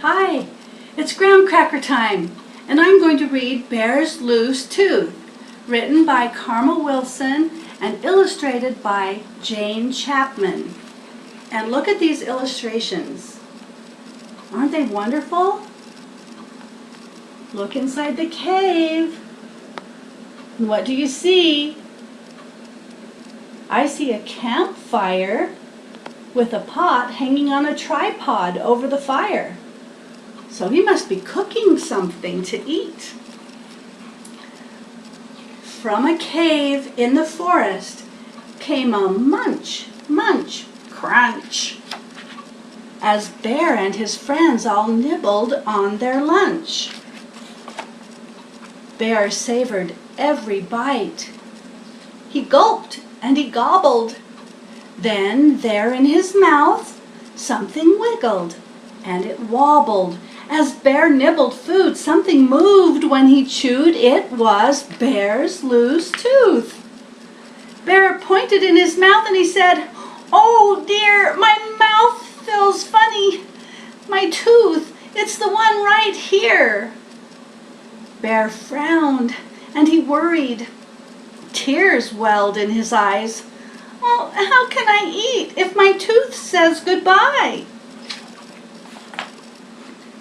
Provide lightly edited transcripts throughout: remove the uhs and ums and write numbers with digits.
Hi, it's Gramcracker time, and I'm going to read Bear's Loose Tooth, written by Carmel Wilson and illustrated by Jane Chapman. And look at these illustrations. Aren't they wonderful? Look inside the cave. And what do you see? I see a campfire with a pot hanging on a tripod over the fire. So he must be cooking something to eat. From a cave in the forest came a munch, munch, crunch, as Bear and his friends all nibbled on their lunch. Bear savored every bite. He gulped and he gobbled. Then there in his mouth something wiggled and it wobbled. As Bear nibbled food, something moved when he chewed. It was Bear's loose tooth. Bear pointed in his mouth and he said, "Oh dear, my mouth feels funny. My tooth, it's the one right here." Bear frowned and he worried. Tears welled in his eyes. "Oh, how can I eat if my tooth says goodbye?"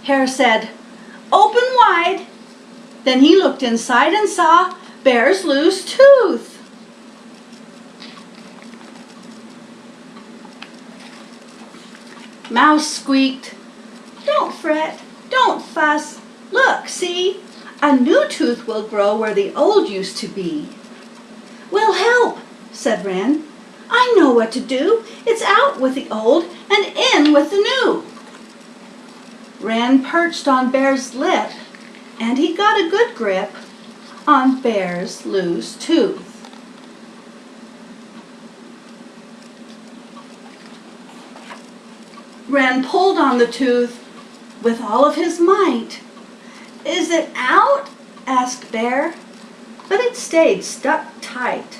Hare said, "Open wide." Then he looked inside and saw Bear's loose tooth. Mouse squeaked, "Don't fret, don't fuss. Look, see, a new tooth will grow where the old used to be." "We'll help," said Wren. "I know what to do. It's out with the old and in with the new." Wren perched on Bear's lip, and he got a good grip on Bear's loose tooth. Wren pulled on the tooth with all of his might. "Is it out?" asked Bear, but it stayed stuck tight.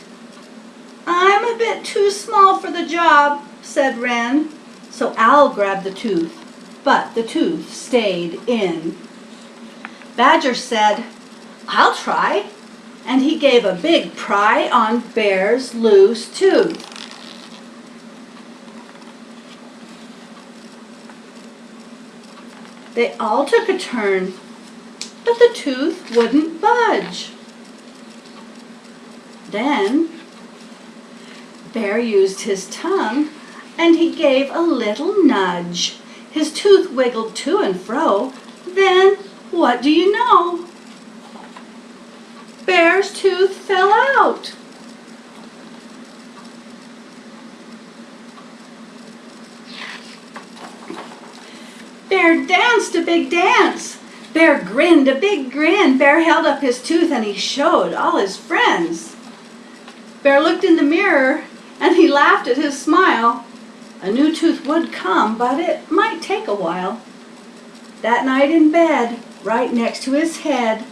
"I'm a bit too small for the job," said Wren, so Owl grabbed the tooth, but the tooth stayed in. Badger said, "I'll try," and he gave a big pry on Bear's loose tooth. They all took a turn, but the tooth wouldn't budge. Then Bear used his tongue and he gave a little nudge. His tooth wiggled to and fro. Then, what do you know? Bear's tooth fell out. Bear danced a big dance. Bear grinned a big grin. Bear held up his tooth and he showed all his friends. Bear looked in the mirror and he laughed at his smile. A new tooth would come, but it might take a while. That night in bed, right next to his head,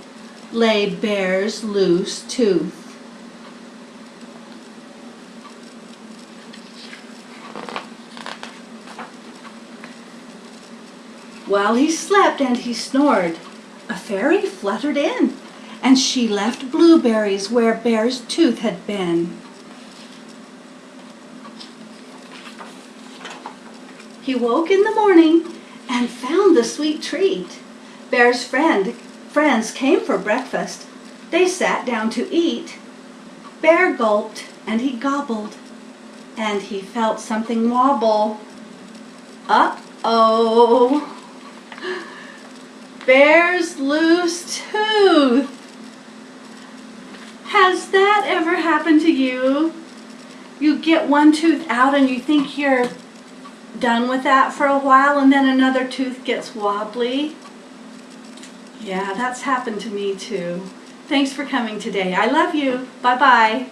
lay Bear's loose tooth. While he slept and he snored, a fairy fluttered in, and she left blueberries where Bear's tooth had been. He woke in the morning and found the sweet treat. Bear's friends came for breakfast. They sat down to eat. Bear gulped and he gobbled, and he felt something wobble. Uh-oh! Bear's loose tooth! Has that ever happened to you? You get one tooth out and you think you're done with that for a while, and then another tooth gets wobbly. Yeah, that's happened to me too. Thanks for coming today. I love you. Bye-bye.